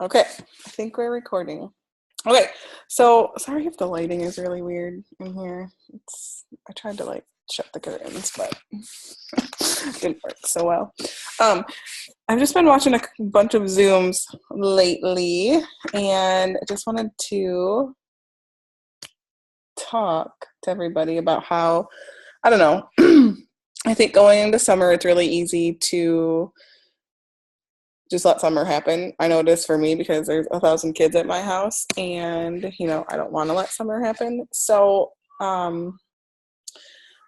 Okay, I think we're recording. Okay, so sorry if the lighting is really weird in here. I tried to like shut the curtains, but it didn't work so well. I've just been watching a bunch of Zooms lately, and I just wanted to talk to everybody about how, I don't know, I think going into summer, it's really easy to just let summer happen. I know it is for me because there's 1,000 kids at my house, and I don't want to let summer happen. So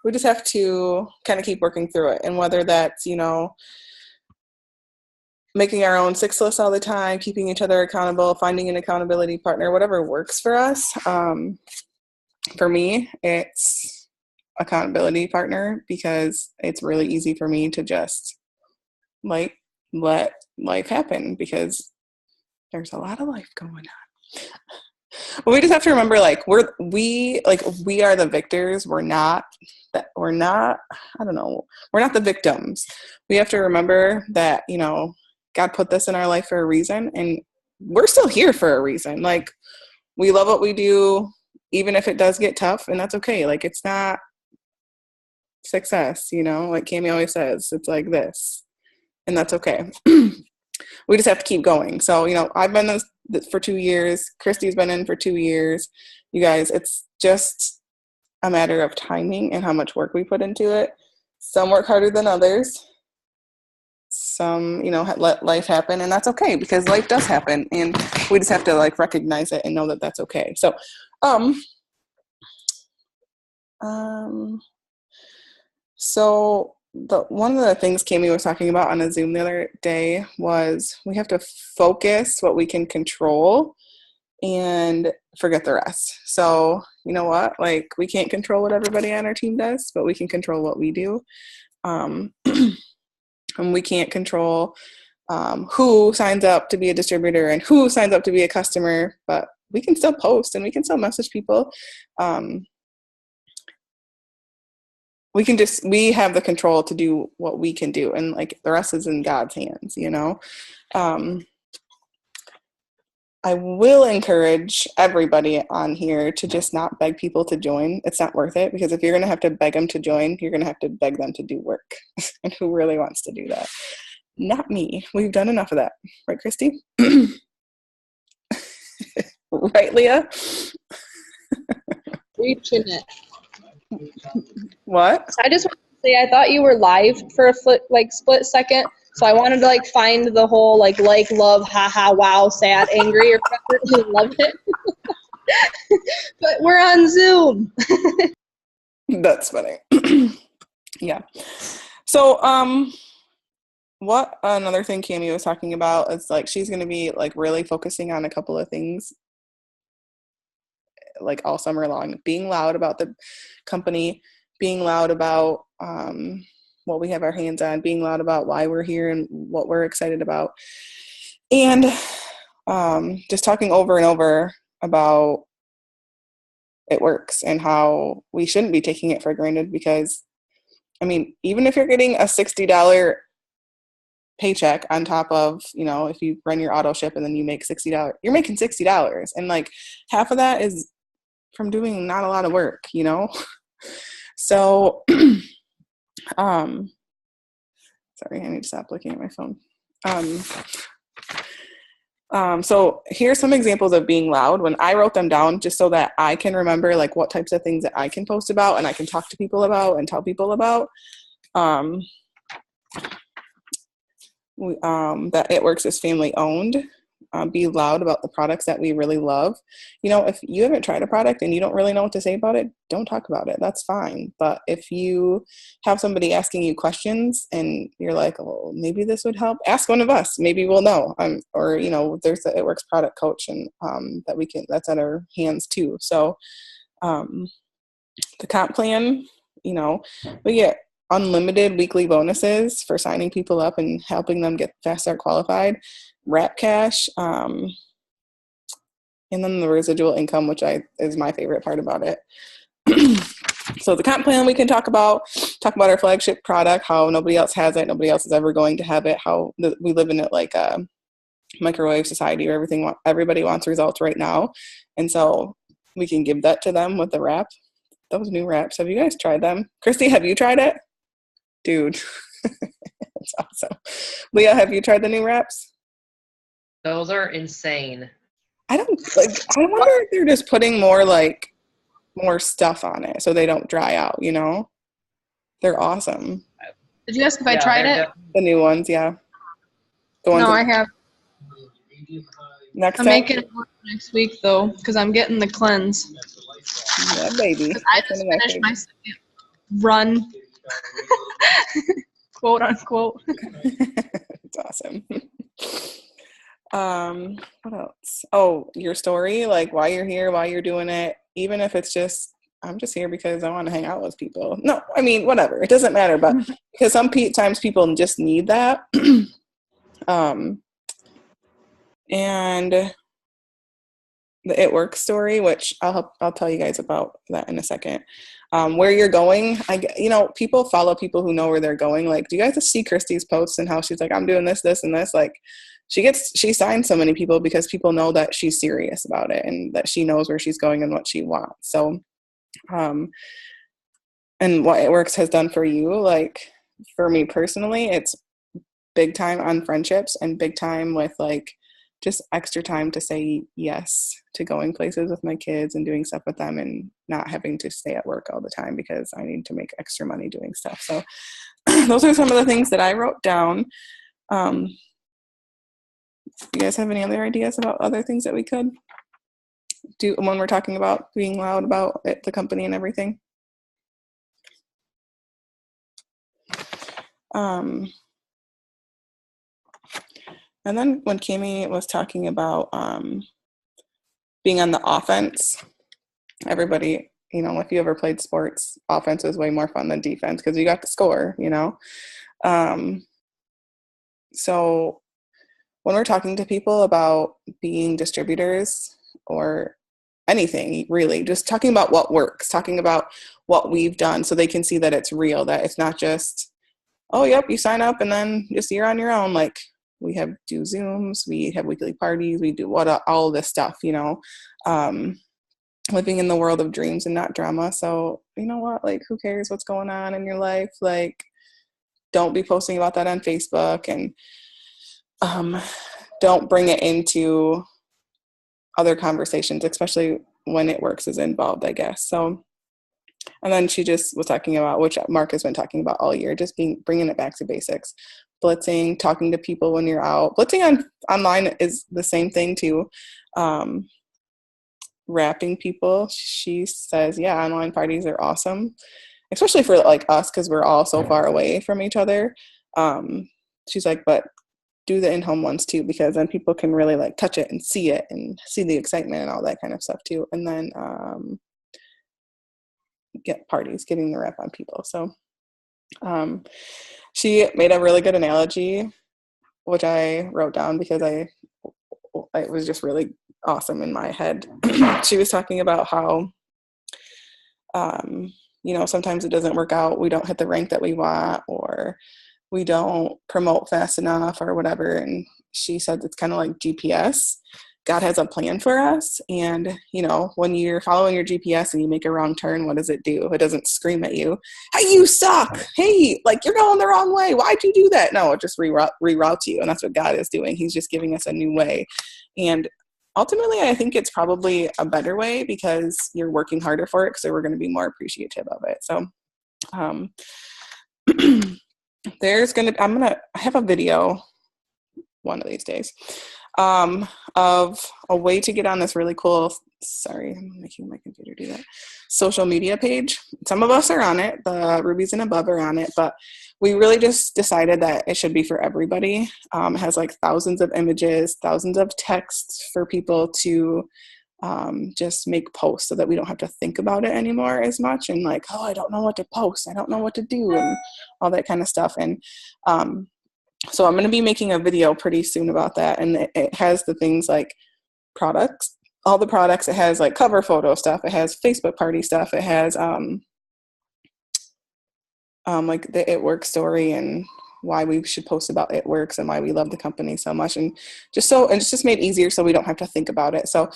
we just have to kind of keep working through it, and whether that's making our own 6 lists all the time, keeping each other accountable, finding an accountability partner, whatever works for us. For me, it's accountability partner, because it's really easy for me to just like let life happen, because there's a lot of life going on. But we just have to remember, like, we are the victors. We're not I don't know, we're not the victims. We have to remember that God put this in our life for a reason, and we're still here for a reason. Like, we love what we do, even if it does get tough, and that's okay. Like, it's not success, like Cami always says, it's like this, and that's okay. We just have to keep going. So, I've been this for 2 years. Christy's been in for 2 years. You guys, it's just a matter of timing and how much work we put into it. Some work harder than others. Some, let life happen, and that's okay, because life does happen, and we just have to like recognize it and know that that's okay. So, one of the things Cami was talking about on a Zoom the other day was we have to focus what we can control and forget the rest. So, you know what? Like, we can't control what everybody on our team does, but we can control what we do. And we can't control who signs up to be a distributor and who signs up to be a customer, but we can still post and we can still message people. We have the control to do what we can do, and like the rest is in God's hands. I will encourage everybody on here to just not beg people to join. It's not worth it, because if you're going to have to beg them to join, you're going to have to beg them to do work. And who really wants to do that? Not me. We've done enough of that. Right, Christy? Right, Leah? Reaching it. What? I just want to say, I thought you were live for a split second, so I wanted to find the whole love, haha, wow, sad, angry, or whatever. I love it. But we're on Zoom. That's funny. Yeah. So what another thing Cami was talking about is she's going to be really focusing on a couple of things all summer long, being loud about the company, being loud about what we have our hands on, being loud about why we're here and what we're excited about, and just talking over and over about it works and how we shouldn't be taking it for granted, because even if you're getting a $60 paycheck on top of, if you run your auto ship and then you make $60, you're making $60, and half of that is from doing not a lot of work, So sorry, I need to stop looking at my phone. So here's some examples of being loud when I wrote them down, just so that I can remember what types of things that I can post about and I can talk to people about and tell people about. That It Works is family owned. Be loud about the products that we really love. If you haven't tried a product and you don't really know what to say about it, don't talk about it. That's fine. But if you have somebody asking you questions and you're like, oh, maybe this would help, ask one of us. Maybe we'll know. Or there's the It Works product coach, and that's at our hands too. So the comp plan, we get unlimited weekly bonuses for signing people up and helping them get Fast Start qualified, wrap cash, and then the residual income, which is my favorite part about it. So the comp plan, we can talk about our flagship product, how nobody else has it, nobody else is ever going to have it, how we live in it like a microwave society where everybody wants results right now. And so we can give that to them with the wrap. Those new wraps. Have you guys tried them? Christy, have you tried it? Dude, it's awesome. Leah, have you tried the new wraps? Those are insane. I wonder if they're just putting more stuff on it so they don't dry out, you know? They're awesome. Did you ask if I tried it? The new ones, yeah. The ones no, I have. Next I'm time? making it next week though, because I'm getting the cleanse. Yeah, baby. I just finished my second run, quote unquote. It's awesome. What else? Oh, your story, like why you're here, why you're doing it, even if it's just I'm just here because I want to hang out with people. No, I mean whatever. It doesn't matter, but because sometimes people just need that. And the It Works story, which I'll tell you guys about that in a second. Where you're going, people follow people who know where they're going. Like, do you guys see Christy's posts and how she's like, I'm doing this, this, and this? Like, she signs so many people because people know that she's serious about it and that she knows where she's going and what she wants. So, and what It Works has done for you, like for me personally, it's big time on friendships and big time with like just extra time to say yes to going places with my kids and doing stuff with them and not having to stay at work all the time because I need to make extra money doing stuff. So those are some of the things that I wrote down. You guys have any other ideas about other things that we could do when we're talking about being loud about it, the company and everything? And then when Kimmy was talking about being on the offense, everybody, if you ever played sports, offense is way more fun than defense because you got to score, So when we're talking to people about being distributors or anything, really, just talking about what works, talking about what we've done so they can see that it's real, that it's not just, oh, yep, you sign up and then just you're on your own. Like, we do Zooms, we have weekly parties, we do all this stuff, living in the world of dreams and not drama. So, you know what, like, who cares what's going on in your life? Like, don't be posting about that on Facebook and don't bring it into other conversations, especially when It Works is involved, I guess. So, and then she just was talking about, which Mark has been talking about all year, just bringing it back to basics. Blitzing, talking to people when you're out. Blitzing online is the same thing too. Wrapping people. She says, yeah, online parties are awesome, especially for like us because we're all so far away from each other. She's like, but do the in-home ones too, because then people can really like touch it and see the excitement and all that kind of stuff too. And then getting the rep on people. So she made a really good analogy, which I wrote down because it was just really awesome in my head. She was talking about how, sometimes it doesn't work out. We don't hit the rank that we want, or we don't promote fast enough or whatever. And she said it's kind of like GPS. God has a plan for us. And, when you're following your GPS and you make a wrong turn, what does it do? It doesn't scream at you, hey, you suck. Hey, like, you're going the wrong way. Why'd you do that? No, it just reroutes you. And that's what God is doing. He's just giving us a new way. And ultimately, I think it's probably a better way because you're working harder for it. So we're going to be more appreciative of it. So, I'm going to have a video one of these days of a way to get on this really cool, I'm making my computer do that, social media page. Some of us are on it, the Rubies and Above are on it, but we really just decided that it should be for everybody. It has like thousands of images, thousands of texts for people to just make posts so that we don't have to think about it anymore as much and like, oh, I don't know what to post, I don't know what to do, and all that kind of stuff. And so I'm going to be making a video pretty soon about that. And it has the things like products, all the products. It has like cover photo stuff. It has Facebook party stuff. It has like the It Works story and why we should post about It Works and why we love the company so much. And it's just made easier so we don't have to think about it. So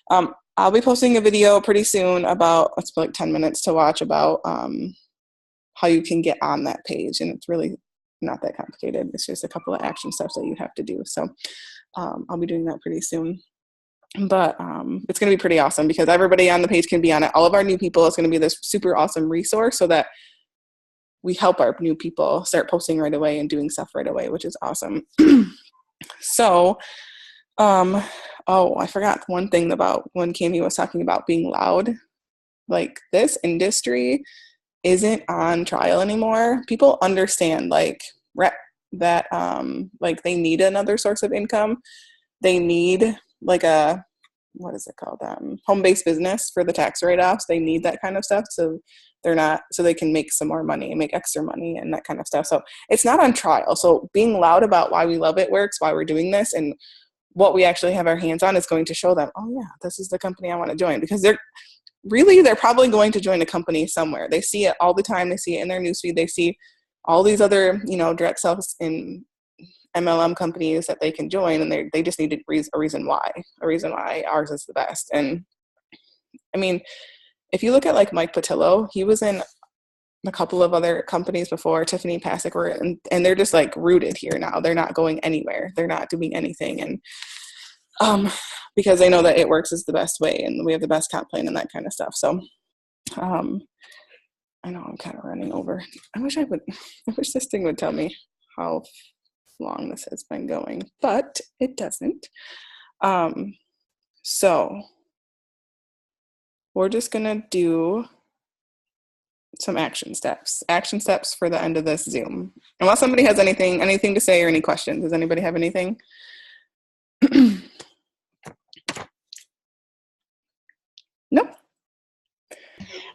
I'll be posting a video pretty soon about, it's like 10 minutes to watch, about how you can get on that page. And it's really not that complicated. It's just a couple of action steps that you have to do. So I'll be doing that pretty soon. But it's going to be pretty awesome because everybody on the page can be on it. All of our new people, it's going to be this super awesome resource so that we help our new people start posting right away and doing stuff right away, which is awesome. So, I forgot one thing about when Cami was talking about being loud. Like, this industry isn't on trial anymore. People understand that like they need another source of income. They need like a, what is it called? Home-based business for the tax write-offs. They need that kind of stuff. So they can make some more money and make extra money and that kind of stuff. So it's not on trial. So being loud about why we love It Works, why we're doing this, and what we actually have our hands on is going to show them, oh yeah, this is the company I want to join, because they're probably going to join a company somewhere. They see it all the time. They see it in their newsfeed. They see all these other, direct sales in MLM companies that they can join, and they just need a reason why ours is the best. And I mean, if you look at like Mike Patillo, he was in a couple of other companies before, Tiffany Pasek, and they're just like rooted here now. They're not going anywhere. They're not doing anything. And because they know that It Works is the best way and we have the best comp plan and that kind of stuff. So I know I'm kind of running over. I wish this thing would tell me how long this has been going, but it doesn't. So we're just gonna do some action steps for the end of this Zoom. Unless somebody has anything to say or any questions. Does anybody have anything? No.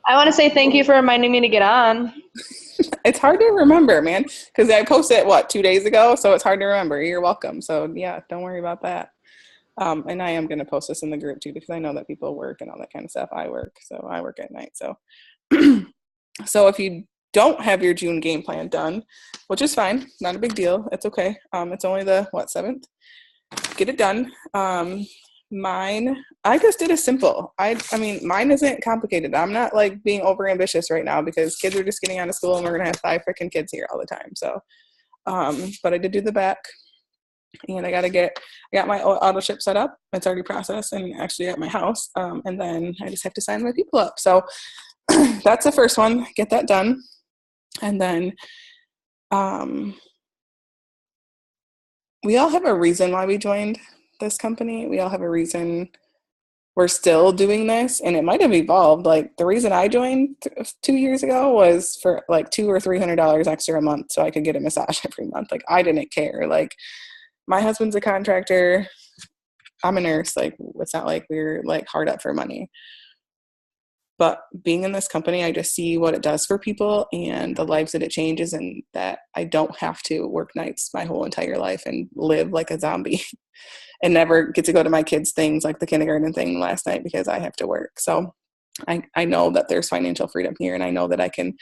I want to say thank you for reminding me to get on. It's hard to remember, man, because I posted 2 days ago, so it's hard to remember. You're welcome. So yeah, don't worry about that. And I am going to post this in the group too, because I know that people work and all that kind of stuff. I work at night. So, so if you don't have your June game plan done, which is fine, not a big deal. It's okay. It's only the 7th. Get it done. Mine, I just did a simple. I mean, mine isn't complicated. I'm not like being over ambitious right now because kids are just getting out of school and we're going to have 5 freaking kids here all the time. So, but I did do the back, and I got my auto ship set up. It's already processed and actually at my house. And then I just have to sign my people up. So that's the first one. Get that done. And then, we all have a reason why we joined this company. We all have a reason we're still doing this, and it might have evolved. Like, the reason I joined 2 years ago was for like $200 or $300 extra a month so I could get a massage every month. Like, I didn't care. Like, my husband's a contractor, I'm a nurse. Like, it's not like we're like hard up for money. But being in this company, I just see what it does for people and the lives that it changes, and that I don't have to work nights my whole entire life and live like a zombie and never get to go to my kids' things like the kindergarten thing last night because I have to work. So I know that there's financial freedom here, and I know that I can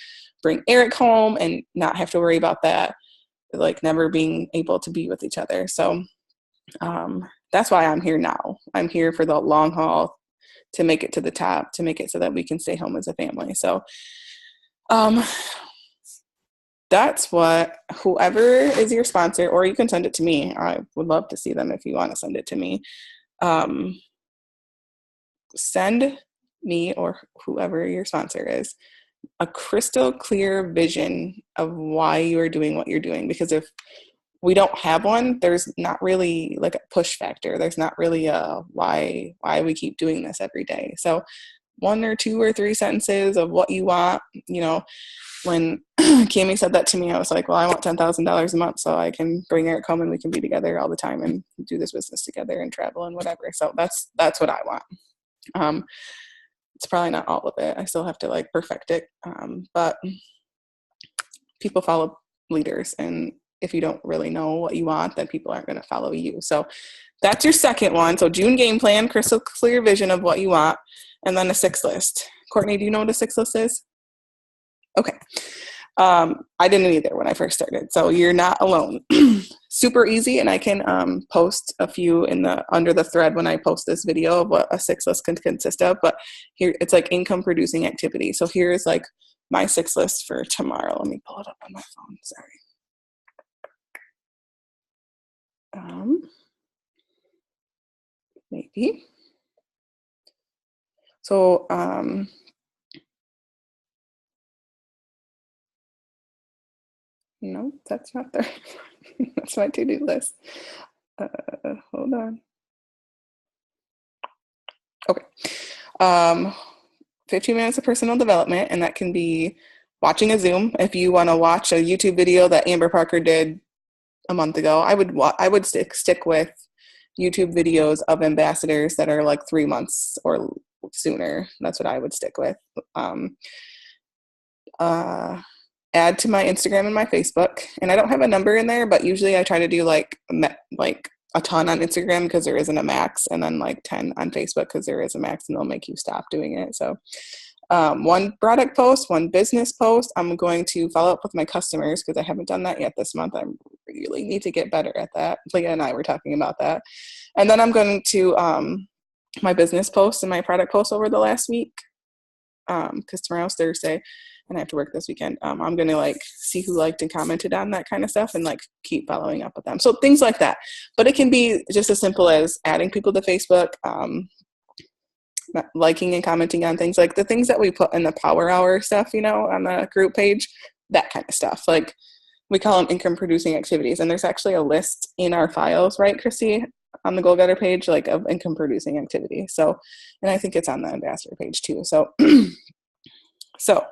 bring Eric home and not have to worry about that, like never being able to be with each other. So that's why I'm here now. I'm here for the long haul, to make it to the top, to make it so that we can stay home as a family. So that's what, whoever is your sponsor, or you can send it to me. I would love to see them if you want to send it to me. Send me, or whoever your sponsor is, a crystal clear vision of why you are doing what you're doing. Because if we don't have one, there's not really like a push factor. There's not really a why we keep doing this every day. So 1 or 2 or 3 sentences of what you want. When Cami said that to me, I was like, well, I want $10,000 a month so I can bring Eric home and we can be together all the time and do this business together and travel and whatever. So that's what I want. It's probably not all of it. I still have to like perfect it. But people follow leaders, and if you don't really know what you want, then people aren't going to follow you. So that's your second one. So June game plan, crystal clear vision of what you want, and then a 6 list. Courtney, do you know what a 6 list is? Okay. I didn't either when I first started. So you're not alone. Super easy. And I can post a few under the thread when I post this video of what a 6 list can consist of. But here it's like income producing activity. So here's like my 6 list for tomorrow. Let me pull it up on my phone. Sorry. Maybe. So, no, that's not there. That's my to-do list. Hold on. Okay. 15 minutes of personal development, and that can be watching a Zoom. If you want to watch a YouTube video that Amber Parker did a month ago, I would stick with YouTube videos of ambassadors that are like 3 months or sooner. That's what I would stick with. Add to my Instagram and my Facebook, and I don't have a number in there, but usually I try to do like a ton on Instagram because there isn't a max, and then like 10 on Facebook because there is a max, and they'll make you stop doing it. So one product post, one business post. I'm going to follow up with my customers because I haven't done that yet this month. I really need to get better at that. Leah and I were talking about that. And then I'm going to my business post and my product post over the last week because tomorrow's Thursday and I have to work this weekend. I'm going to like see who liked and commented on that kind of stuff and like keep following up with them. So things like that. But it can be just as simple as adding people to Facebook, liking and commenting on things, like the things that we put in the Power Hour stuff, on the group page, that kind of stuff. Like we call them income producing activities. And there's actually a list in our files, right, Christy, on the Goal Getter page, like of income producing activities. So, and I think it's on the ambassador page too. So, so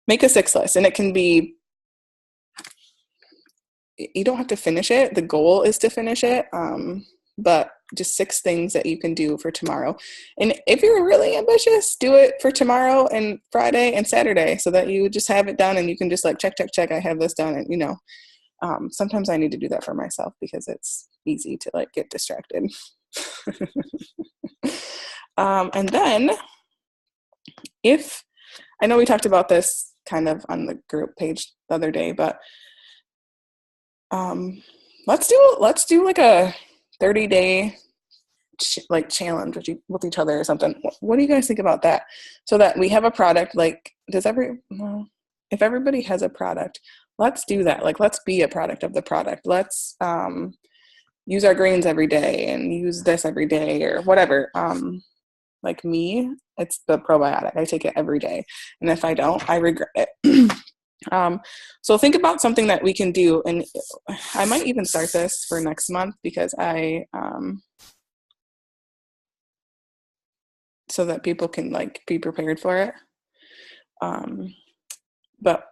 make a 6 list, and it can be, you don't have to finish it. The goal is to finish it. But just 6 things that you can do for tomorrow. And if you're really ambitious, do it for tomorrow and Friday and Saturday so that you just have it done and you can just like check, I have this done. And, sometimes I need to do that for myself because it's easy to like get distracted. And then I know we talked about this kind of on the group page the other day, but let's do like a 30-day challenge with each other or something. What do you guys think about that? So that we have a product, like if everybody has a product, let's do that. Like, let's be a product of the product. Let's use our greens every day and use this every day or whatever. Like me, it's the probiotic. I take it every day. And if I don't, I regret it. So think about something that we can do. And I might even start this for next month because so that people can like be prepared for it. But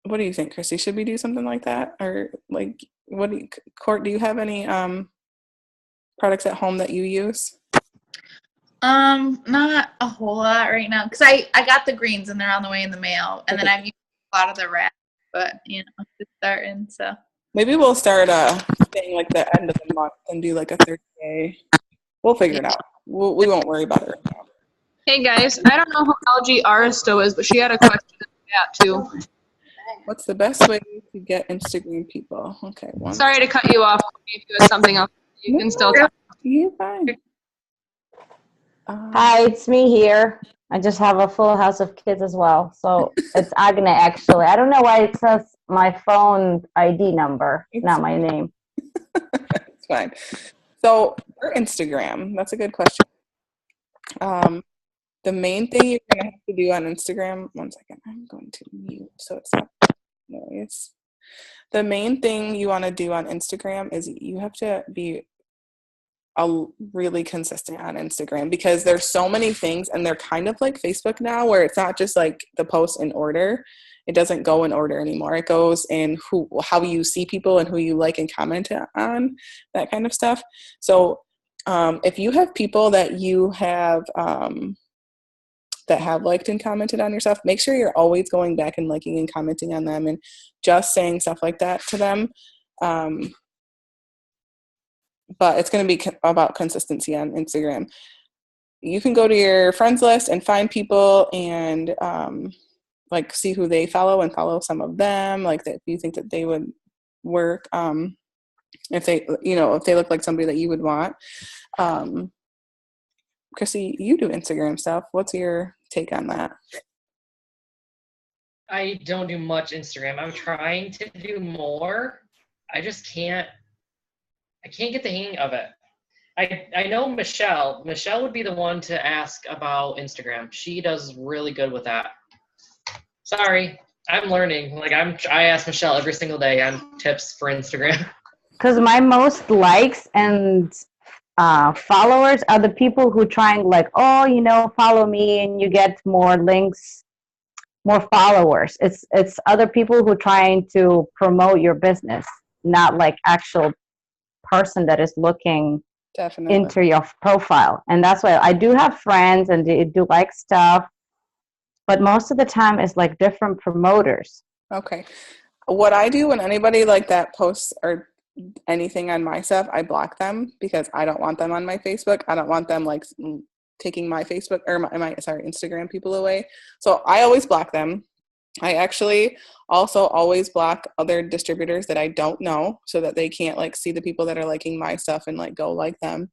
what do you think, Christy? Should we do something like that? Or like, Court, do you have any products at home that you use? Not a whole lot right now because I got the greens and they're on the way in the mail, and then I've used a lot of the wrap, but just starting. So maybe we'll start saying like the end of the month and do like a 30-day. We'll figure it out. We won't worry about it right now. Hey guys, I don't know who LG Aristo is, but she had a question in the chat too. What's the best way to get Instagram people? Okay. Sorry to cut you off. If you have something else, you can still talk. You're fine. Hi, it's me here. I just have a full house of kids as well. So it's Agne, actually. I don't know why it says my phone ID number, not my name. It's fine. So for Instagram, that's a good question. The main thing you're going to have to do on Instagram, one second, I'm going to mute so it's not noise. The main thing you want to do on Instagram is you have to be really consistent on Instagram because there's so many things, and they're kind of like Facebook now where it's not just like the post in order. It doesn't go in order anymore. It goes in how you see people and who you like and comment on, that kind of stuff. So if you have people that you have that have liked and commented on your stuff, make sure you're always going back and liking and commenting on them and just saying stuff like that to them. But it's going to be about consistency on Instagram. You can go to your friends list and find people and like see who they follow and follow some of them, like that you think that they would work, if they, if they look like somebody that you would want. Chrissy, you do Instagram stuff. What's your take on that? I don't do much Instagram. I'm trying to do more. I just can't. I can't get the hang of it. I know Michelle. Michelle would be the one to ask about Instagram. She does really good with that. Sorry, I'm learning. Like I ask Michelle every single day on tips for Instagram. Because my most likes and followers are the people who trying like, oh, follow me and you get more links, more followers. It's other people who trying to promote your business, not like actual person that is looking Definitely into your profile. And that's why I do have friends and they do like stuff, but most of the time it's like different promoters. Okay. What I do when anybody like that posts or anything on my stuff, I block them because I don't want them on my Facebook. I don't want them like taking my Facebook or my Instagram people away. So I always block them. I actually also always block other distributors that I don't know so that they can't like see the people that are liking my stuff and like go like them.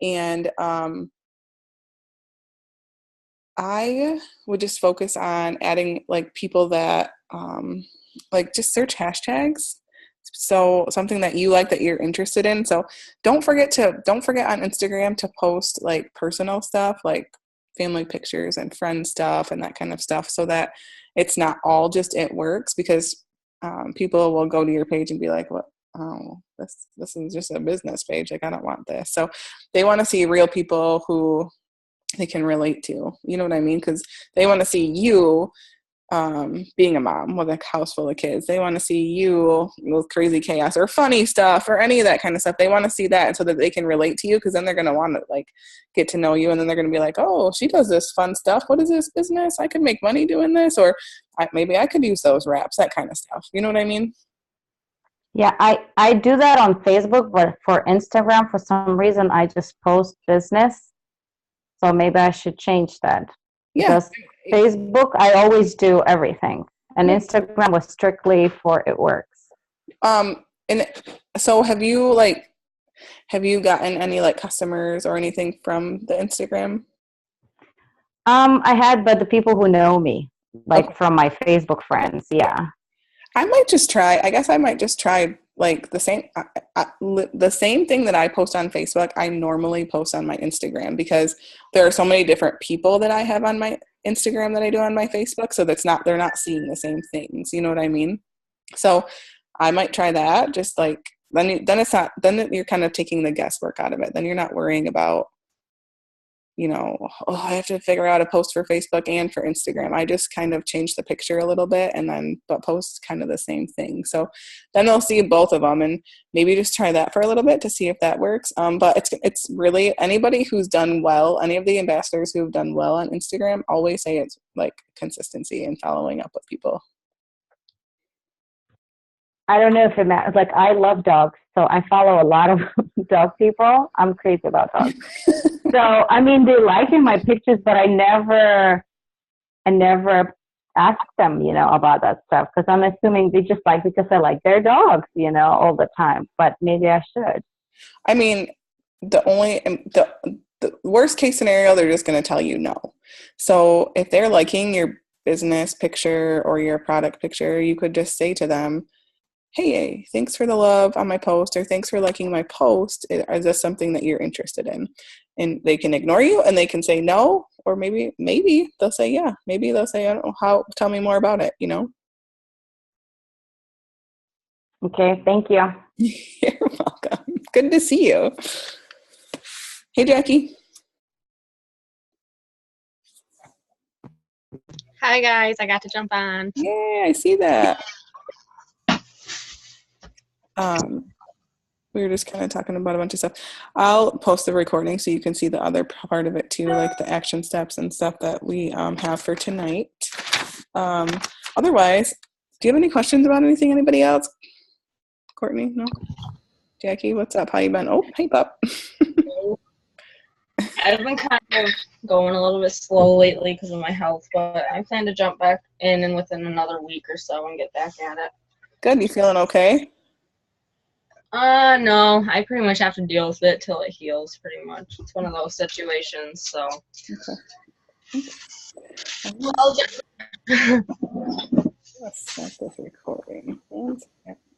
And I would just focus on adding like people that like just search hashtags. So something that you like that you're interested in. So don't forget on Instagram to post like personal stuff like family pictures and friend stuff and that kind of stuff so that it's not all just it works, because people will go to your page and be like, what? Oh, this is just a business page. Like, I don't want this. So they want to see real people who they can relate to. You know what I mean? Because they want to see you being a mom with a house full of kids. They want to see you with crazy chaos or funny stuff or any of that kind of stuff. They want to see that so that they can relate to you, because then they're going to want to like get to know you, and then they're going to be like, oh, she does this fun stuff. What is this business? I could make money doing this, or maybe I could use those wraps, that kind of stuff. You know what I mean? Yeah, I do that on Facebook, but for Instagram, for some reason, I just post business. So maybe I should change that. Yeah. Because Facebook, I always do everything. And Instagram was strictly for it works. And so have you gotten any like customers or anything from the Instagram? I had, but the people who know me, like from my Facebook friends, yeah. I might just try like the same thing that I post on Facebook, I normally post on my Instagram, because there are so many different people that I have on my Instagram that I do on my Facebook. So they're not seeing the same things. You know what I mean? So I might try that. Just like, then you're kind of taking the guesswork out of it. Then you're not worrying about, I have to figure out a post for Facebook and for Instagram. I just kind of change the picture a little bit but post kind of the same thing. So then they'll see both of them, and maybe just try that for a little bit to see if that works. But it's really anybody who's done well, any of the ambassadors who've done well on Instagram always say it's like consistency and following up with people. I don't know if it matters. Like, I love dogs, so I follow a lot of dog people. I'm crazy about dogs. So, I mean, they like in my pictures, but I never ask them, about that stuff, because I'm assuming they just like because I like their dogs, all the time. But maybe I should. I mean, the worst case scenario, they're just going to tell you no. So if they're liking your business picture or your product picture, you could just say to them, hey, thanks for the love on my post, or thanks for liking my post. Is this something that you're interested in? And they can ignore you and they can say no, or maybe they'll say yeah. Maybe they'll say, I don't know how, tell me more about it, Okay, thank you. You're welcome. Good to see you. Hey, Jackie. Hi, guys. I got to jump on. Yeah, I see that. We were just kind of talking about a bunch of stuff. I'll post the recording so you can see the other part of it too, like the action steps and stuff that we have for tonight. Otherwise, do you have any questions about anything? Anybody else? Courtney? No? Jackie, what's up? How you been? Oh, hey, pup. I've been kind of going a little bit slow lately because of my health, but I plan to jump back in and within another week or so and get back at it. Good. You feeling okay? No, I pretty much have to deal with it till it heals, pretty much. It's one of those situations, so. Let's start this recording. 1 second.